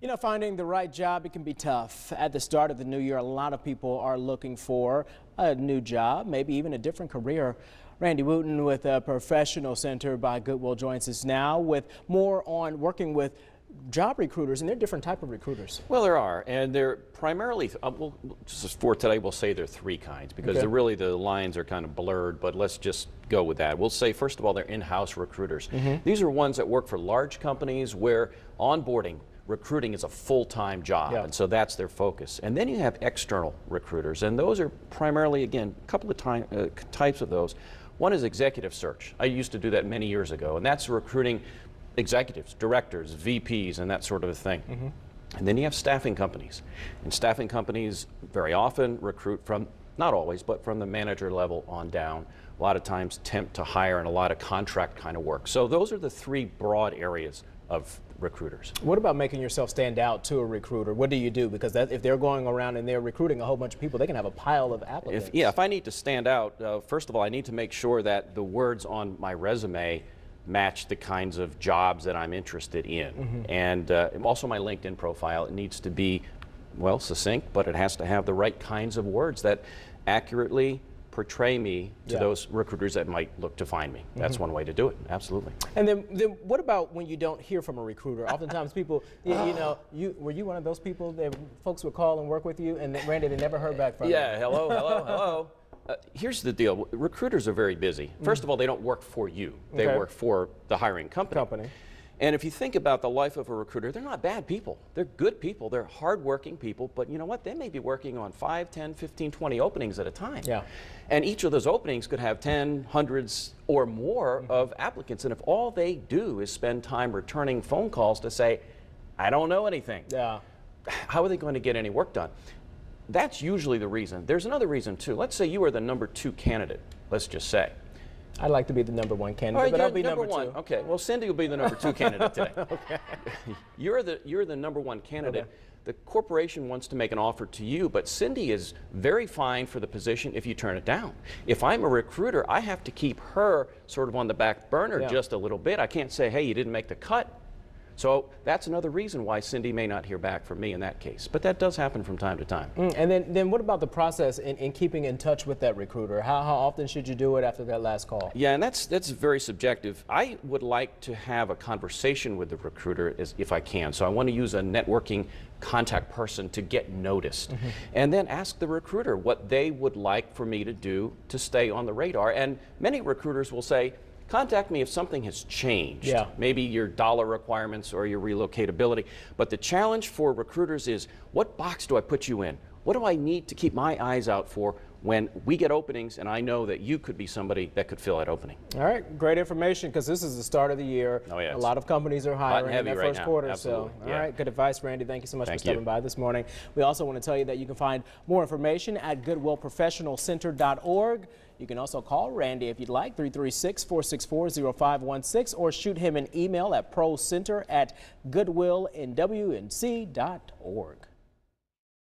You know, finding the right job, it can be tough. At the start of the new year, a lot of people are looking for a new job, maybe even a different career. Randy Wooten with a Professional Center by Goodwill joins us now with more on working with job recruiters, and they're different type of recruiters. Well, there are, and they're primarily, just for today, we'll say there are three kinds, because they're really, the lines are kind of blurred, but let's just go with that. We'll say, first of all, they're in-house recruiters. These are ones that work for large companies where onboarding, recruiting is a full-time job, and so that's their focus. And then you have external recruiters, and those are primarily, again, a couple of types of those. One is executive search. I used to do that many years ago, and that's recruiting executives, directors, VPs, and that sort of a thing. And then you have staffing companies. And staffing companies very often recruit from, not always, but from the manager level on down. A lot of times temp to hire and a lot of contract kind of work. So those are the three broad areas of recruiters. What about making yourself stand out to a recruiter? What do you do? Because if they're going around and they're recruiting a whole bunch of people, they can have a pile of applicants. If I need to stand out, first of all, I need to make sure that the words on my resume match the kinds of jobs that I'm interested in. And also my LinkedIn profile, it needs to be, well, succinct, but it has to have the right kinds of words that accurately portray me to those recruiters that might look to find me. That's one way to do it, absolutely. And then what about when you don't hear from a recruiter? Oftentimes people, you know, were you one of those people that folks would call and work with you, and Randy, they never heard back from you? Yeah, hello. Here's the deal. Recruiters are very busy. First of all, they don't work for you. They work for the hiring company. And if you think about the life of a recruiter, they're not bad people. They're good people. They're hardworking people. But you know what? They may be working on 5, 10, 15, 20 openings at a time. And each of those openings could have 10, hundreds, or more of applicants. And if all they do is spend time returning phone calls to say, I don't know anything, how are they going to get any work done? That's usually the reason. There's another reason too. Let's say you are the number 2 candidate, let's just say. I'd like to be the number 1 candidate, but I'll be number 2. Okay, well, Cindy will be the number 2 candidate today. You're the number 1 candidate. The corporation wants to make an offer to you, but Cindy is very fine for the position if you turn it down. If I'm a recruiter, I have to keep her sort of on the back burner just a little bit. I can't say, hey, you didn't make the cut. So that's another reason why Cindy may not hear back from me in that case. But that does happen from time to time. And then what about the process in keeping in touch with that recruiter? How often should you do it after that last call? Yeah, and that's very subjective. I would like to have a conversation with the recruiter if I can. So I want to use a networking contact person to get noticed. And then ask the recruiter what they would like for me to do to stay on the radar. And many recruiters will say, contact me if something has changed, maybe your dollar requirements or your relocatability. But the challenge for recruiters is, what box do I put you in? What do I need to keep my eyes out for when we get openings and I know that you could be somebody that could fill that opening? All right, great information, because this is the start of the year. A lot of companies are hiring in that first quarter. Absolutely. So, all right, good advice, Randy. Thank you so much for stopping by this morning. We also want to tell you that you can find more information at goodwillprofessionalcenter.org. You can also call Randy if you'd like, 336-464-0516, or shoot him an email at procenter@goodwillnwnc.org.